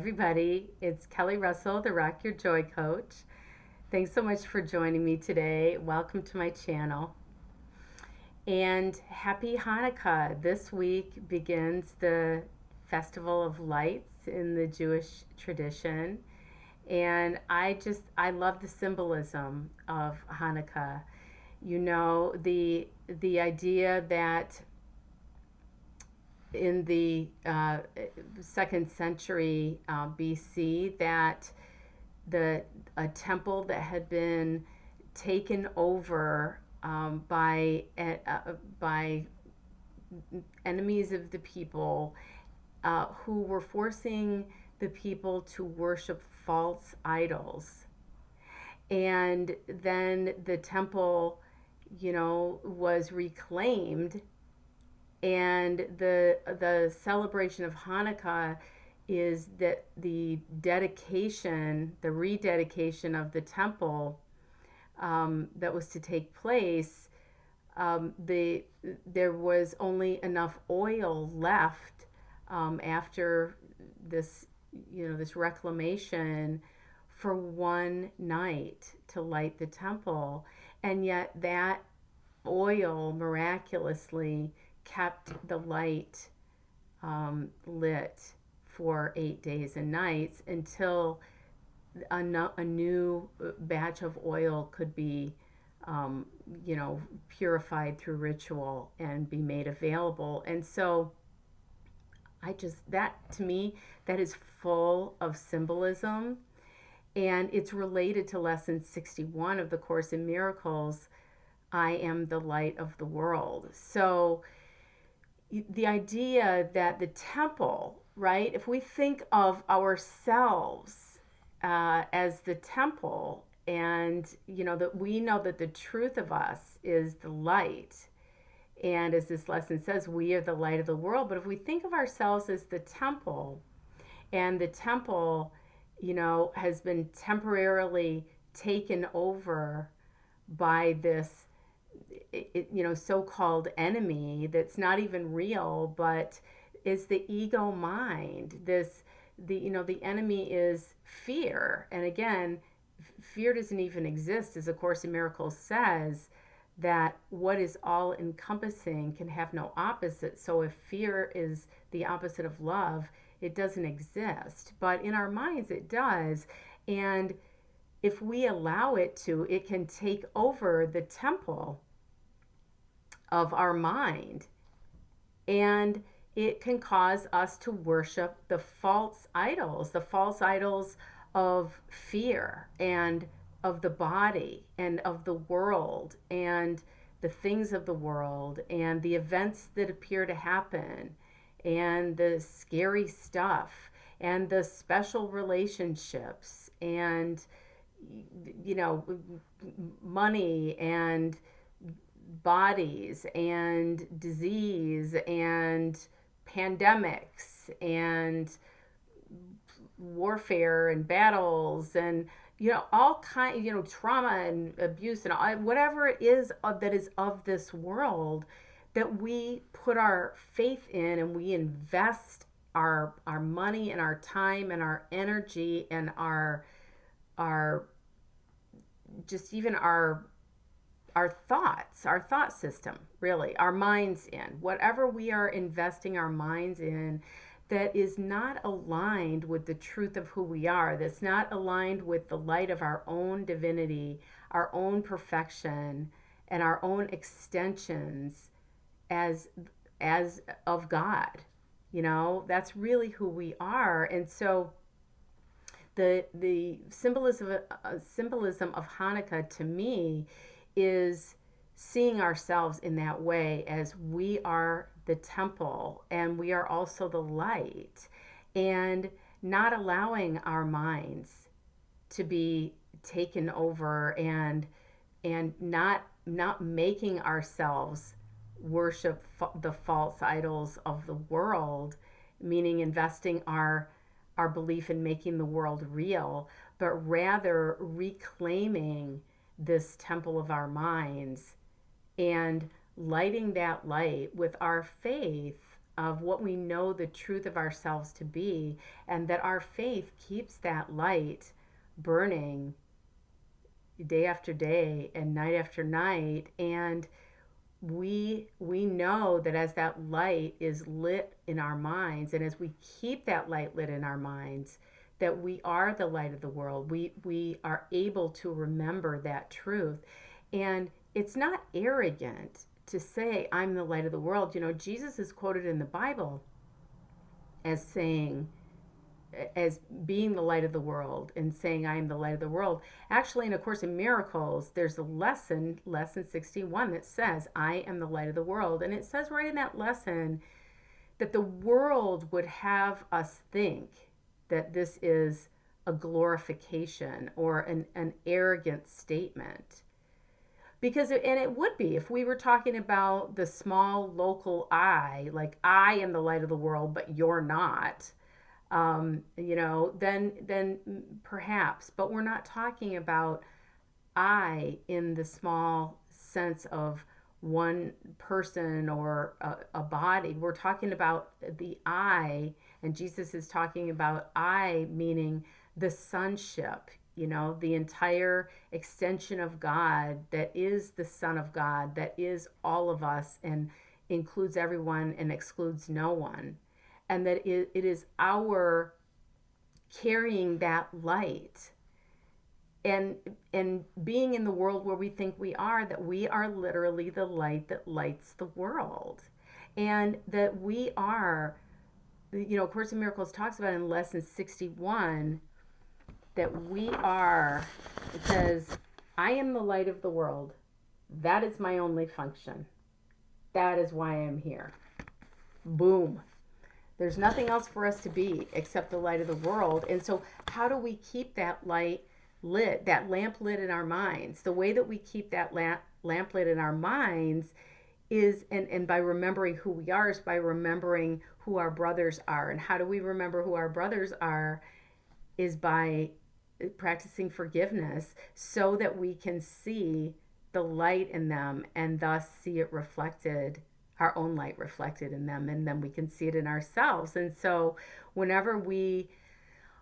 everybody. It's Kelly Russell, the Rock Your Joy Coach. Thanks so much for joining me today. Welcome to my channel. And happy Hanukkah. This week begins the Festival of Lights in the Jewish tradition. And I love the symbolism of Hanukkah. You know, the idea that in the second century BC, that a temple that had been taken over by enemies of the people, who were forcing the people to worship false idols. And then the temple, was reclaimed, and the celebration of Hanukkah is that the rededication of the temple that was to take place. There was only enough oil left after this, this reclamation for one night to light the temple, and yet that oil miraculously kept the light lit for 8 days and nights until a new batch of oil could be purified through ritual and be made available. And so that to me, that is full of symbolism, and it's related to lesson 61 of the Course in Miracles. I am the light of the world. So the idea that the temple, right, if we think of ourselves as the temple, and that we know that the truth of us is the light, and as this lesson says, we are the light of the world. But if we think of ourselves as the temple, and the temple has been temporarily taken over by this so-called enemy that's not even real, but is the ego mind. The enemy is fear. And again, fear doesn't even exist, as A Course in Miracles says, that what is all encompassing can have no opposite. So if fear is the opposite of love, it doesn't exist. But in our minds it does. And if we allow it to, it can take over the temple of our mind, and it can cause us to worship the false idols of fear and of the body and of the world and the things of the world and the events that appear to happen and the scary stuff and the special relationships and money and bodies and disease and pandemics and warfare and battles and all kind, trauma and abuse and all, whatever it is that is of this world, that we put our faith in, and we invest our money and our time and our energy and our just even our thoughts, our thought system, really, our minds in. Whatever we are investing our minds in that is not aligned with the truth of who we are, that's not aligned with the light of our own divinity, our own perfection, and our own extensions as of God. That's really who we are. And so the symbolism of Hanukkah to me is seeing ourselves in that way, as we are the temple and we are also the light, and not allowing our minds to be taken over, and not making ourselves worship the false idols of the world, meaning investing our belief in making the world real, but rather reclaiming this temple of our minds and lighting that light with our faith of what we know the truth of ourselves to be, and that our faith keeps that light burning day after day and night after night. And we know that as that light is lit in our minds, and as we keep that light lit in our minds, that we are the light of the world. We are able to remember that truth. And it's not arrogant to say, I'm the light of the world. Jesus is quoted in the Bible as saying, as being the light of the world, and saying, I am the light of the world. Actually, in A Course in Miracles, there's a lesson 61, that says, I am the light of the world. And it says right in that lesson that the world would have us think that this is a glorification or an arrogant statement. Because, and it would be, if we were talking about the small local I, like, I am the light of the world, but you're not, then perhaps. But we're not talking about I in the small sense of one person or a body. We're talking about the I, and Jesus is talking about I, meaning the sonship, the entire extension of God that is the Son of God, that is all of us and includes everyone and excludes no one. And that it is our carrying that light and being in the world where we think we are, that we are literally the light that lights the world. And that we are, Course in Miracles talks about in lesson 61 that we are, it says, I am the light of the world. That is my only function. That is why I'm here. Boom. There's nothing else for us to be except the light of the world. And so how do we keep that light lit, that lamp lit in our minds? The way that we keep that lamp lit in our minds is, and by remembering who we are, is by remembering who our brothers are. And how do we remember who our brothers are? Is by practicing forgiveness, so that we can see the light in them and thus see it reflected, our own light reflected in them, and then we can see it in ourselves. And so whenever we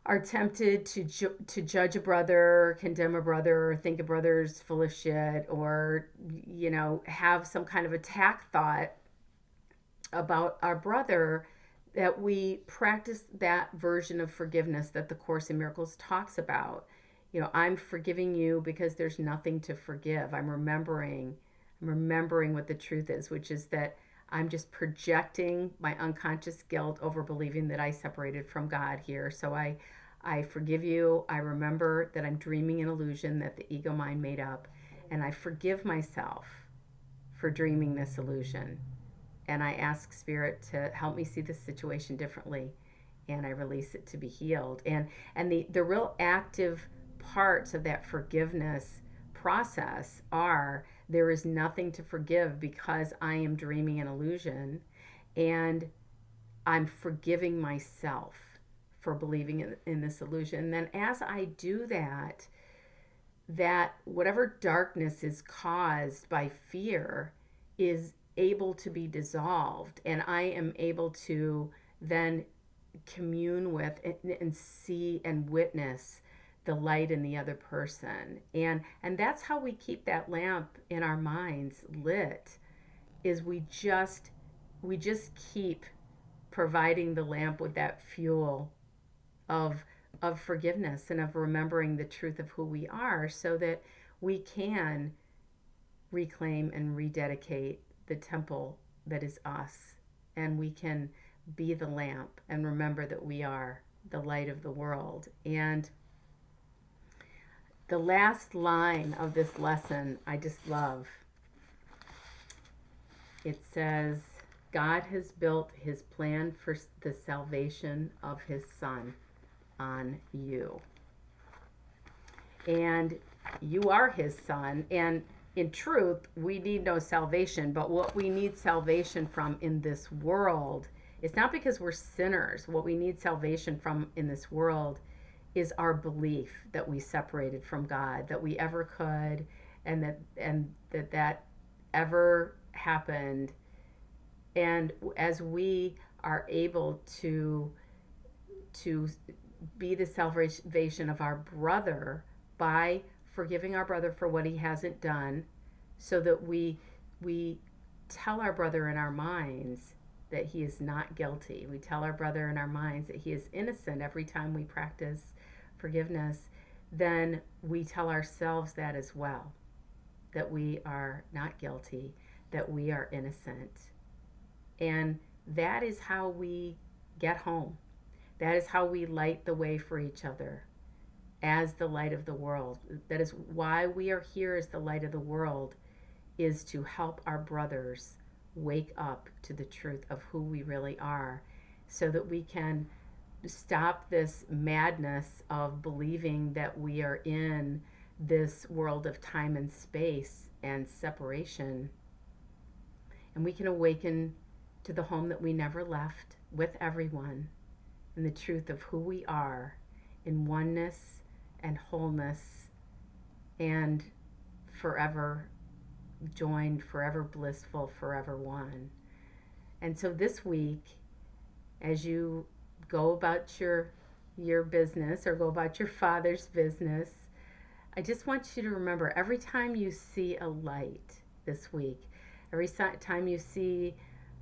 are tempted to judge a brother, condemn a brother, or think a brother's full of shit, or have some kind of attack thought about our brother, that we practice that version of forgiveness that the Course in Miracles talks about. I'm forgiving you because there's nothing to forgive. I'm remembering what the truth is, which is that I'm just projecting my unconscious guilt over believing that I separated from God here. So I forgive you. I remember that I'm dreaming an illusion that the ego mind made up, and I forgive myself for dreaming this illusion. And I ask Spirit to help me see this situation differently, and I release it to be healed. And the real active parts of that forgiveness process are, there is nothing to forgive because I am dreaming an illusion, and I'm forgiving myself for believing in this illusion. And then as I do that whatever darkness is caused by fear is able to be dissolved, and I am able to then commune with and see and witness the light in the other person. And that's how we keep that lamp in our minds lit, is we just keep providing the lamp with that fuel of forgiveness and of remembering the truth of who we are, so that we can reclaim and rededicate the temple that is us, and we can be the lamp and remember that we are the light of the world. And the last line of this lesson I just love. It says, God has built his plan for the salvation of his Son on you. And you are his son, and in truth, we need no salvation, but what we need salvation from in this world, it's not because we're sinners. What we need salvation from in this world is our belief that we separated from God, that we ever could, and that ever happened, And as we are able to be the salvation of our brother by forgiving our brother for what he hasn't done, so that we tell our brother in our minds that he is not guilty. We tell our brother in our minds that he is innocent every time we practice forgiveness. Then we tell ourselves that as well, that we are not guilty, that we are innocent. And that is how we get home. That is how we light the way for each other as the light of the world. That is why we are here as the light of the world, is to help our brothers wake up to the truth of who we really are, so that we can stop this madness of believing that we are in this world of time and space and separation. And we can awaken to the home that we never left with everyone, and the truth of who we are in oneness and wholeness, and forever joined, forever blissful, forever one. And so this week, as you go about your business, or go about your Father's business, I just want you to remember, every time you see a light this week, every time you see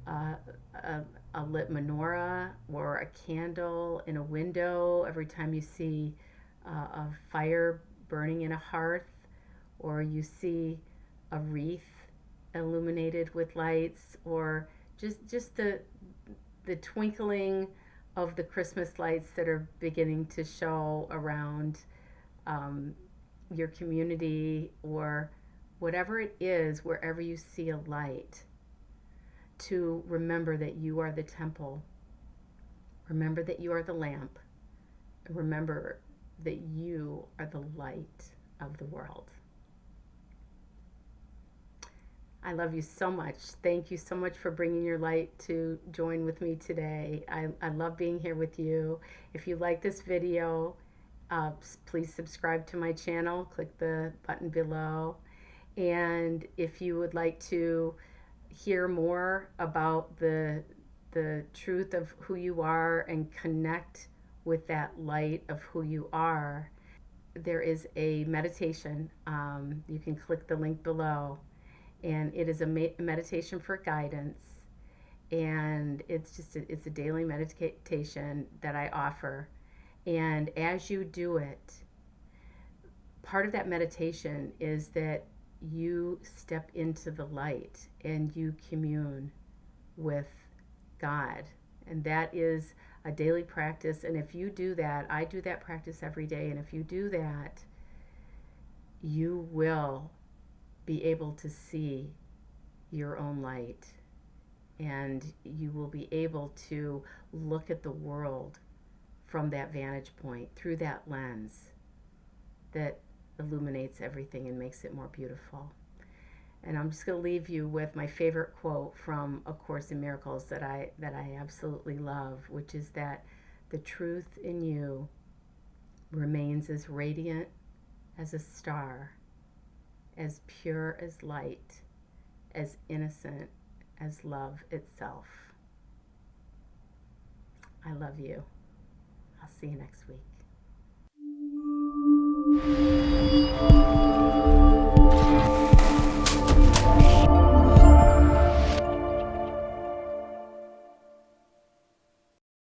a lit menorah or a candle in a window, every time you see a fire burning in a hearth, or you see a wreath illuminated with lights, or just the twinkling of the Christmas lights that are beginning to show around your community, or whatever it is, wherever you see a light, to remember that you are the temple. Remember that you are the lamp. Remember that you are the light of the world. I love you so much. Thank you so much for bringing your light to join with me today. I love being here with you. If you like this video, please subscribe to my channel. Click the button below. And if you would like to hear more about the truth of who you are and connect with that light of who you are, there is a meditation. You can click the link below, and it is a meditation for guidance, and it's a daily meditation that I offer. And as you do it, part of that meditation is that you step into the light and you commune with God. And that is a daily practice. And if you do that, I do that practice every day. And if you do that, you will be able to see your own light. And you will be able to look at the world from that vantage point, through that lens that illuminates everything and makes it more beautiful. And I'm just going to leave you with my favorite quote from A Course in Miracles that I absolutely love, which is that the truth in you remains as radiant as a star, as pure as light, as innocent as love itself. I love you. I'll see you next week.